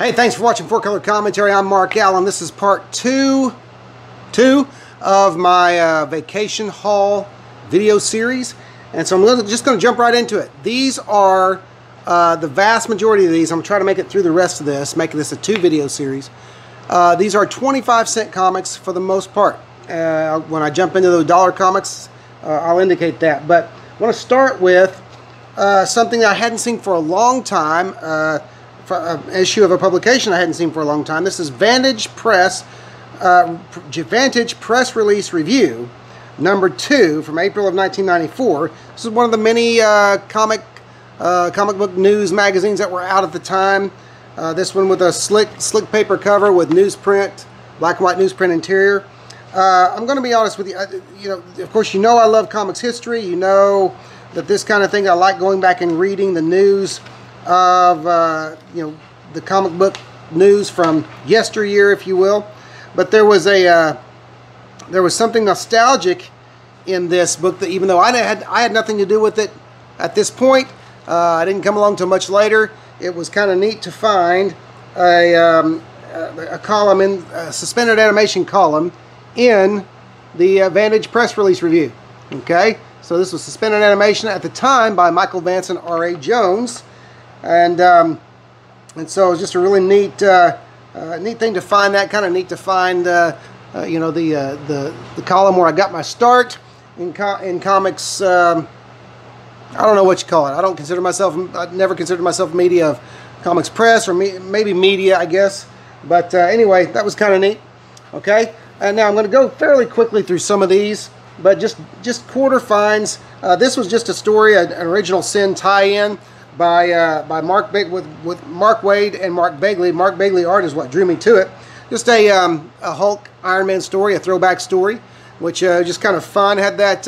Hey, thanks for watching 4Color Commentary. I'm Mark Allen. This is part two of my vacation haul video series. And so I'm just going to jump right into it. These are the vast majority of these. I'm going to try to make it through the rest of this, making this a 2-video series. These are 25-cent comics for the most part. When I jump into the dollar comics, I'll indicate that. But I want to start with something that I hadn't seen for a long time. An issue of a publication I hadn't seen for a long time. This is Vantage Press Release Review number 2 from April of 1994. This is one of the many comic book news magazines that were out at the time. This one with a slick paper cover with newsprint, black and white newsprint interior. I'm going to be honest with you. Of course, I love comics history. You know that this kind of thing, I like going back and reading the news of the comic book news from yesteryear, if you will. But there was something nostalgic in this book that, even though I had nothing to do with it at this point, I didn't come along till much later. It was kind of neat to find a column in a suspended animation column in the Vantage Press Release Review. Okay, so this was suspended animation at the time by Michael Vance and R.A. Jones. And so it was just a really neat thing to find that. Kind of neat to find the column where I got my start in comics. I don't know what you call it. I never considered myself media of comics press, or maybe media, I guess. But anyway, that was kind of neat. Okay, and now I'm going to go fairly quickly through some of these, but just quarter finds. This was just a story, an original Sin tie-in by Mark with Mark Waid and Mark Bagley. Mark Bagley art is what drew me to it. Just a Hulk Iron Man story, a throwback story, which just kind of fun. Had that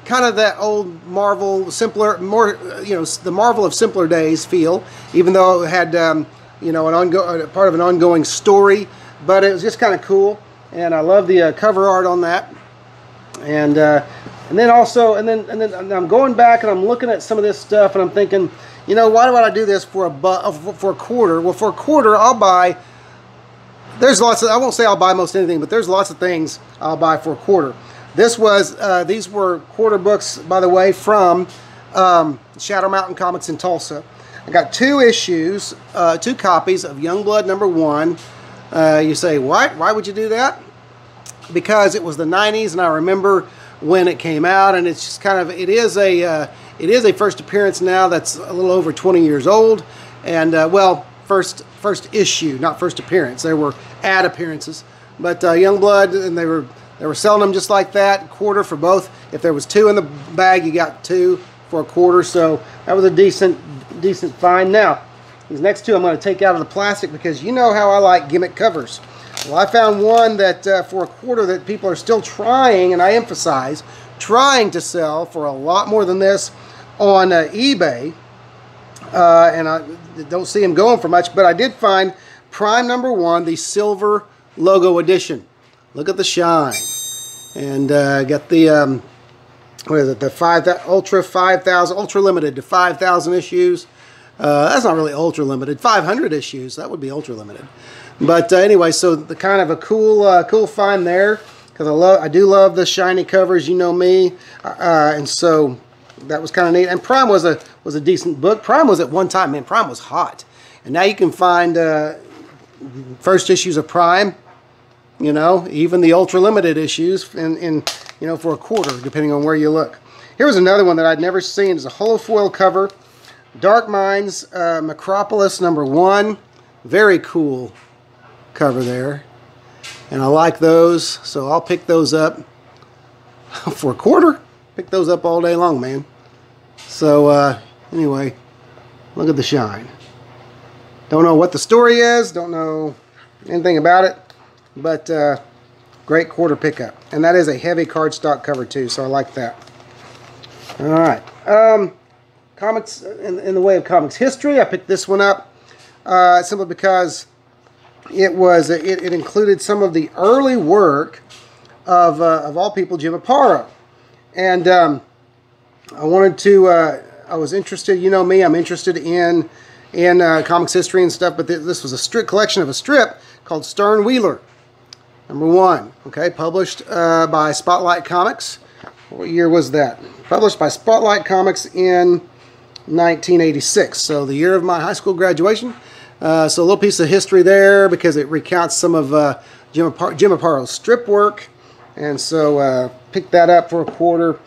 kind of that old Marvel simpler, more the Marvel of simpler days feel, even though it had part of an ongoing story. But it was just kind of cool, and I love the cover art on that. And then I'm going back and I'm looking at some of this stuff, and I'm thinking, why would I do this for a quarter? Well, for a quarter, I'll buy. There's lots of. I won't say I'll buy most anything, but there's lots of things I'll buy for a quarter. These were quarter books, by the way, from Shadow Mountain Comics in Tulsa. I got 2 issues, 2 copies of Youngblood #1. You say, what? Why would you do that? Because it was the 90s, and I remember when it came out, and it's just kind of, it is a first appearance now that's a little over 20 years old, and well, first issue, not first appearance. There were ad appearances, but Youngblood, and they were selling them just like that, quarter for both. If there was 2 in the bag, you got 2 for a quarter, so that was a decent find. Now, these next 2 I'm going to take out of the plastic, because you know how I like gimmick covers. Well, I found one that for a quarter that people are still trying, and I emphasize, trying to sell for a lot more than this on eBay. And I don't see them going for much, but I did find Prime #1, the silver logo edition. Look at the shine. And got the, what is it, the ultra limited to 5,000 issues. That's not really ultra limited. 500 issues, that would be ultra limited. But anyway, so the kind of a cool find there, because I do love the shiny covers, you know me, and so that was kind of neat. And Prime was a decent book. Prime was at one time, man, Prime was hot, and now you can find first issues of Prime, even the ultra limited issues, in for a quarter, depending on where you look. Here was another one that I'd never seen. It's a holofoil cover, Dark Minds Macropolis #1, very cool cover there, and I like those, so I'll pick those up for a quarter. Pick those up all day long, man. So anyway, look at the shine. Don't know what the story is, don't know anything about it, but great quarter pickup. And that is a heavy cardstock cover too, so I like that. All right, comics in the way of comics history, I picked this one up simply because it included some of the early work of all people, Jim Aparo. And I was interested, you know me, I'm interested in in comics history and stuff, but this was a strip collection of a strip called Stern Wheeler, #1. Okay, published by Spotlight Comics. What year was that? Published by Spotlight Comics in 1986, so the year of my high school graduation. So a little piece of history there because it recounts some of Jim Aparo's strip work, and so picked that up for $1.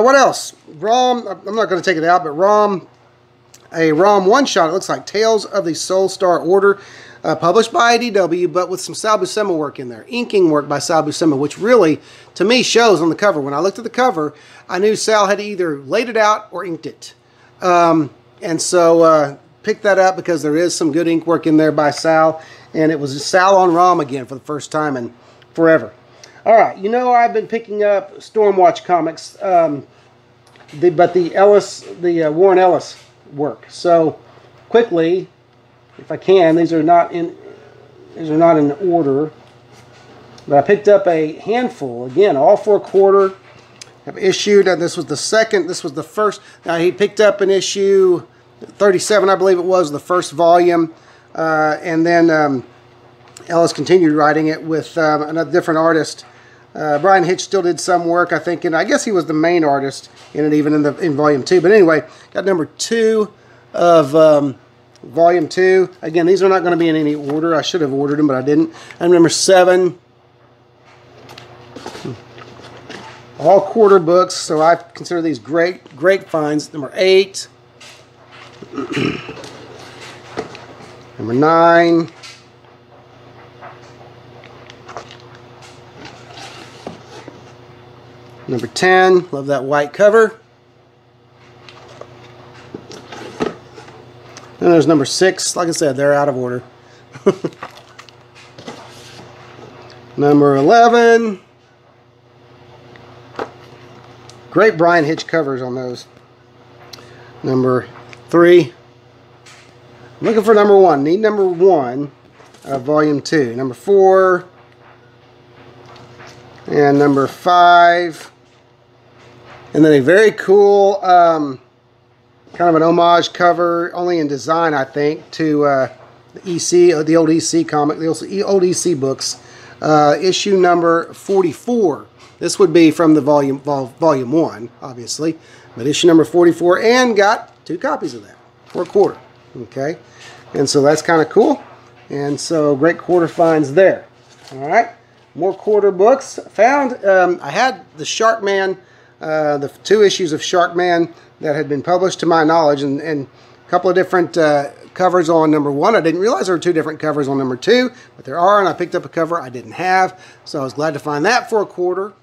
What else? ROM, I'm not going to take it out, but a ROM one-shot, it looks like Tales of the Soul Star Order, published by IDW, but with some Sal Buscema work in there. Inking work by Sal Buscema, which really, to me, shows on the cover. When I looked at the cover, I knew Sal had either laid it out or inked it. And so picked that up because there is some good ink work in there by Sal, and it was Sal on ROM again for the first time in forever. All right, you know I've been picking up Stormwatch comics, but the Warren Ellis work. So quickly, if I can, these are not in order, but I picked up a handful again, all for $1. I've issued, and this was the second. This was the first. Now he picked up an issue 37, I believe it was, the first volume, and then Ellis continued writing it with another different artist. Brian Hitch still did some work, I think, and I guess he was the main artist in it, even in volume 2. But anyway, got #2 of volume 2. Again, these are not going to be in any order. I should have ordered them, but I didn't. And #7. All quarter books, so I consider these great finds. #8. #9. #10, love that white cover. And there's #6. Like I said, they're out of order. #11. Great Brian Hitch covers on those. #3. I'm looking for #1. Need #1 of volume 2. #4. And #5. And then a very cool, kind of an homage cover, only in design, I think, to the EC, the old EC comic, the old EC books. Issue #44. This would be from the volume 1, obviously, but issue #44, and got 2 copies of that for $1. Okay, and so that's kind of cool, and so great quarter finds there. All right, more quarter books found. I had the Sharkman. The 2 issues of Sharkman that had been published to my knowledge, and a couple of different covers on #1. I didn't realize there were 2 different covers on #2, but there are, and I picked up a cover I didn't have, so I was glad to find that for $1.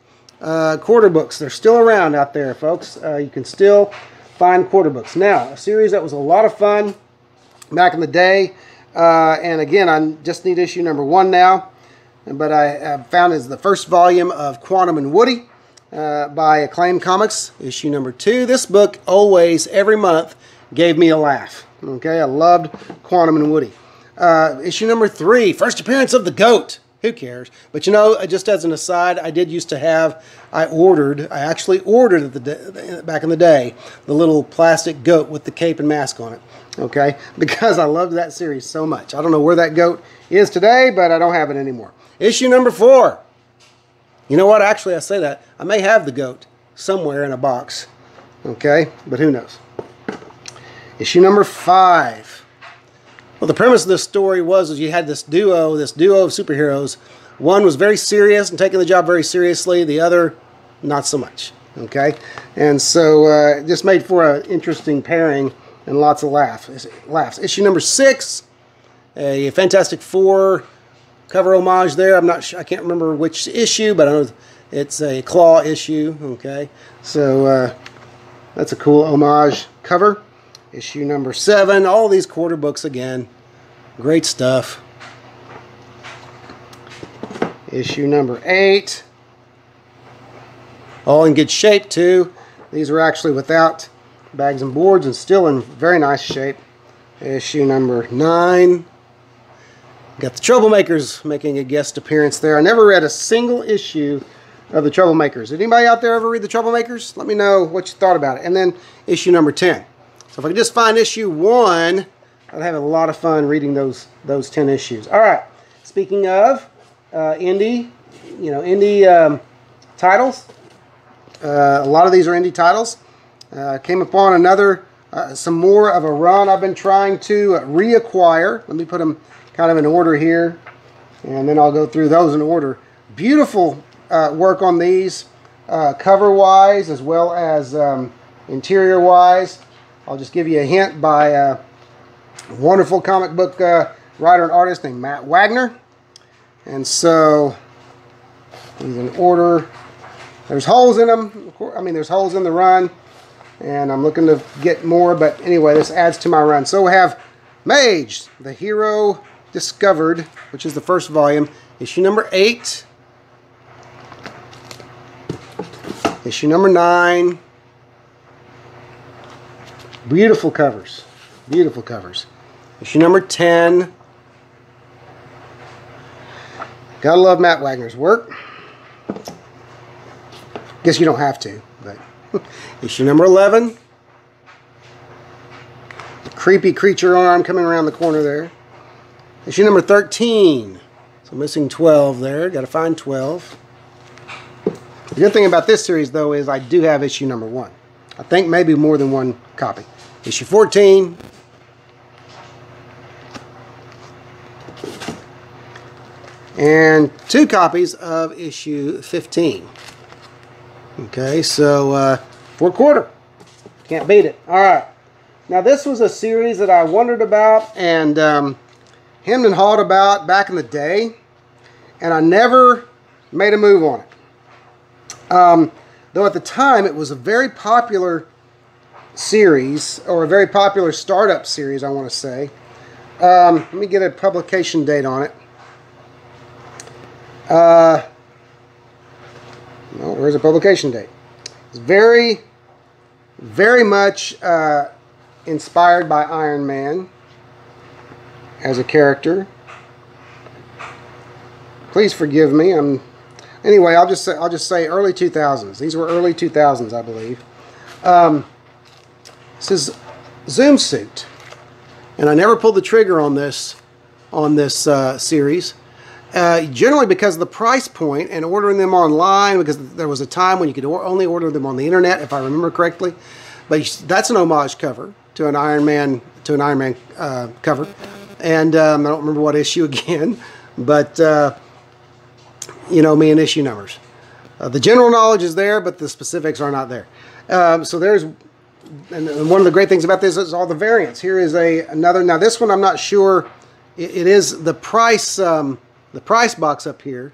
Quarter books, they're still around out there, folks. You can still find quarter books. Now, a series that was a lot of fun back in the day, and again, I just need issue #1 now, but I found is the first volume of Quantum and Woody, by Acclaim Comics, issue #2. This book always, every month, gave me a laugh. Okay, I loved Quantum and Woody. Issue #3, first appearance of the goat. Who cares? But you know, just as an aside, I did used to have, I actually ordered back in the day, the little plastic goat with the cape and mask on it. Okay, because I loved that series so much. I don't know where that goat is today, but I don't have it anymore. Issue #4. You know what? Actually, I say that. I may have the goat somewhere in a box. Okay? But who knows? Issue #5. Well, the premise of this story was you had this duo of superheroes. One was very serious and taking the job very seriously. The other, not so much. Okay? And so it just made for an interesting pairing and lots of laughs. Issue #6. A Fantastic Four cover homage there. I'm not sure, I can't remember which issue, but I know it's a Claw issue. Okay, so that's a cool homage cover. Issue #7. All these quarter books again, great stuff. Issue #8. All in good shape too. These are actually without bags and boards and still in very nice shape. Issue #9. Got the Troublemakers making a guest appearance there. I never read a single issue of the Troublemakers. Did anybody out there ever read the Troublemakers? Let me know what you thought about it. And then issue #10. So if I could just find issue 1 I'd have a lot of fun reading those 10 issues. All right. Speaking of indie, indie titles. A lot of these are indie titles. Came upon another, some more of a run I've been trying to reacquire. Let me put them kind of in order here, and then I'll go through those in order. Beautiful work on these, cover-wise as well as interior-wise. I'll just give you a hint by a wonderful comic book writer and artist named Matt Wagner. And so, these in order. There's holes in them. I mean, there's holes in the run, and I'm looking to get more, but anyway, this adds to my run. So we have Mage, the Hero Discovered, which is the first volume, issue number 8, issue number 9. Beautiful covers, beautiful covers. Issue number 10. Gotta love Matt Wagner's work. Guess you don't have to, but issue number 11. Creepy creature arm coming around the corner there. Issue number 13. So missing 12 there. Got to find 12. The good thing about this series, though, is I do have issue number 1. I think maybe more than one copy. Issue 14. And 2 copies of issue 15. Okay, so for a quarter. Can't beat it. All right. Now, this was a series that I wondered about and hemmed and hawed about back in the day, and I never made a move on it. Though at the time, it was a very popular series, or a very popular startup series, I want to say. Let me get a publication date on it. No, where's the publication date? It's very, very much inspired by Iron Man as a character. Please forgive me. Anyway, I'll just say early 2000s. These were early 2000s, I believe. This is Zoom Suit, and I never pulled the trigger on this series. Generally because of the price point and ordering them online, because there was a time when you could only order them on the internet, if I remember correctly. But that's an homage cover to an Iron Man cover, and I don't remember what issue again, but you know me and issue numbers. The general knowledge is there, but the specifics are not there. So there's, and one of the great things about this is all the variants. Here is another. Now this one I'm not sure. It is the price. The price box up here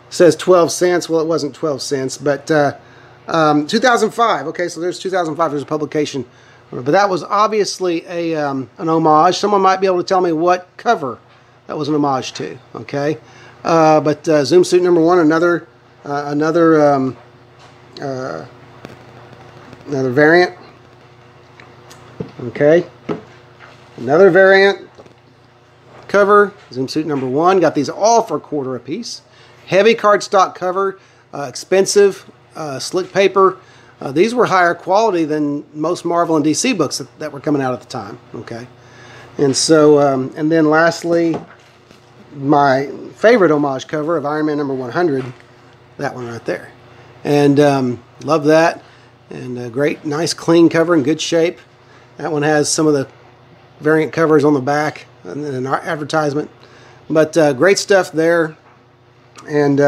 says 12 cents. Well, it wasn't 12 cents, but 2005. Okay, so there's 2005. There's a publication, but that was obviously an homage. Someone might be able to tell me what cover that was an homage to. Okay, but Zoom Suit number 1, another variant. Okay, another variant. Cover, Zoom Suit number 1. Got these all for a quarter a piece. Heavy cardstock cover, expensive, slick paper. These were higher quality than most Marvel and DC books that were coming out at the time. Okay, and so and then lastly, my favorite homage cover of Iron Man number 100. That one right there, and love that. And great, nice, clean cover in good shape. That one has some of the variant covers on the back and then an advertisement, but great stuff there. And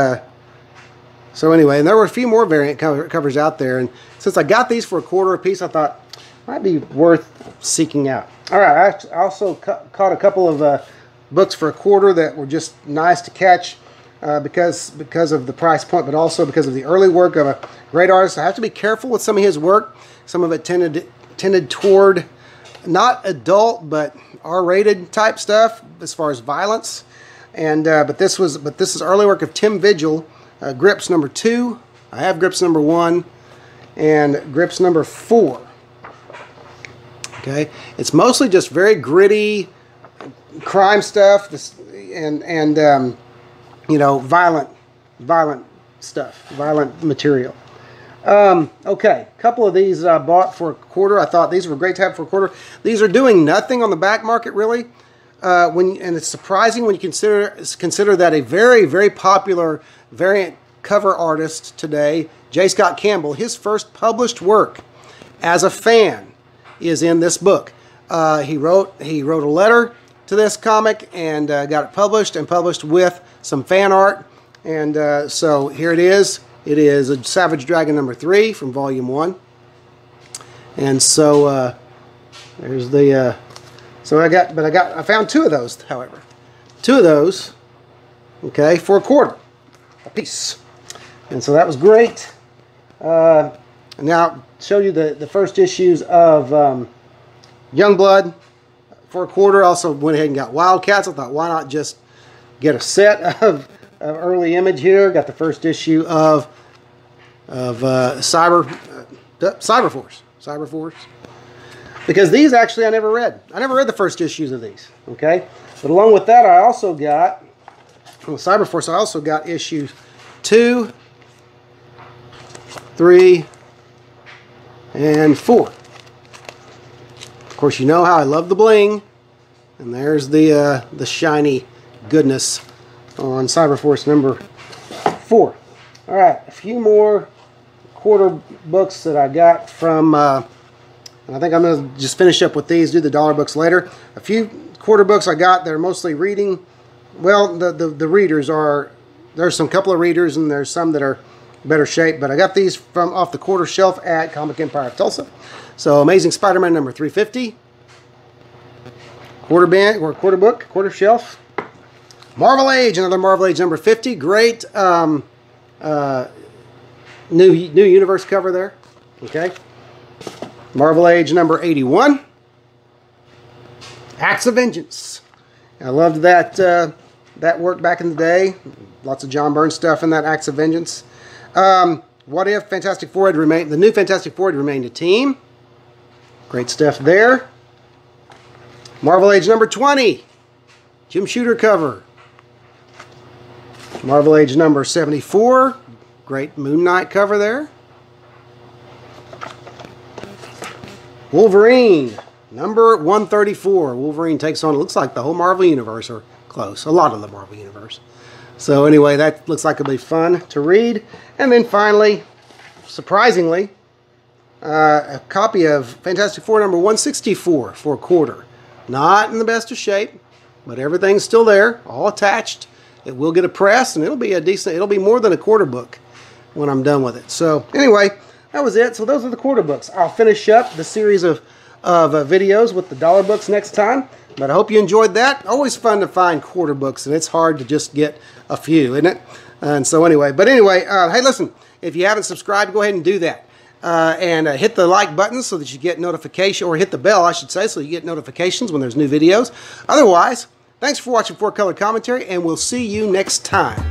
so anyway, and there were a few more variant covers out there, and since I got these for a quarter a piece, I thought it might be worth seeking out. All right, I also caught a couple of books for a quarter that were just nice to catch because of the price point, but also because of the early work of a great artist. I have to be careful with some of his work. Some of it tended toward not adult, but R-rated type stuff as far as violence, and but this is early work of Tim Vigil, Grips number 2. I have Grips number 1 and Grips number 4. Okay, it's mostly just very gritty crime stuff, and you know, violent stuff, violent material. Okay, a couple of these I bought for $1. I thought these were great to have for $1. These are doing nothing on the back market, really. And it's surprising when you consider that a very, very popular variant cover artist today, J. Scott Campbell, his first published work as a fan is in this book. He wrote a letter to this comic and got it published, and published with some fan art. And so here it is. It is a Savage Dragon #3 from Volume 1. And so there's the so I found 2 of those, however. 2 of those, okay, for $1 a piece. And so that was great. Now show you the first issues of Youngblood for $1. Also went ahead and got Wildcats. I thought, why not just get a set of early Image here. Got the first issue of Cyberforce. Because these actually I never read. I never read the first issues of these. Okay, but along with that, I also got from Cyberforce. I also got issues 2, 3, and 4. Of course, you know how I love the bling, and there's the shiny goodness on Cyberforce #4. All right, a few more $1 books that I got from. And I think I'm going to just finish up with these, do the dollar books later. A few $1 books I got that are mostly reading. Well, the readers are, there's some couple of readers and there's some that are better shape, but I got these from off the $1 shelf at Comic Empire of Tulsa. So Amazing Spider-Man #350. $1 book, $1 shelf. Marvel Age, another Marvel Age #50. Great new universe cover there. Okay. Marvel Age #81. Acts of Vengeance. I loved that work back in the day. Lots of John Byrne stuff in that Acts of Vengeance. What if Fantastic Four had remained, the new Fantastic Four had remained a team. Great stuff there. Marvel Age #20. Jim Shooter cover. Marvel Age #74. Great Moon Knight cover there. Wolverine #134. Wolverine takes on, it looks like the whole Marvel Universe, or close, a lot of the Marvel Universe. So anyway, that looks like it'll be fun to read. And then finally, surprisingly, a copy of Fantastic Four #164 for $1. Not in the best of shape, but everything's still there, all attached. It will get a press, and it'll be a decent, it'll be more than a $1 book when I'm done with it. So anyway, that was it. So those are the $1 books. I'll finish up the series of videos with the dollar books next time. But I hope you enjoyed that. Always fun to find $1 books, and it's hard to just get a few, isn't it? And so anyway, hey, listen, if you haven't subscribed, go ahead and do that. And hit the like button so that you get notification, or hit the bell, I should say, so you get notifications when there's new videos. Otherwise, thanks for watching 4Color Commentary, and we'll see you next time.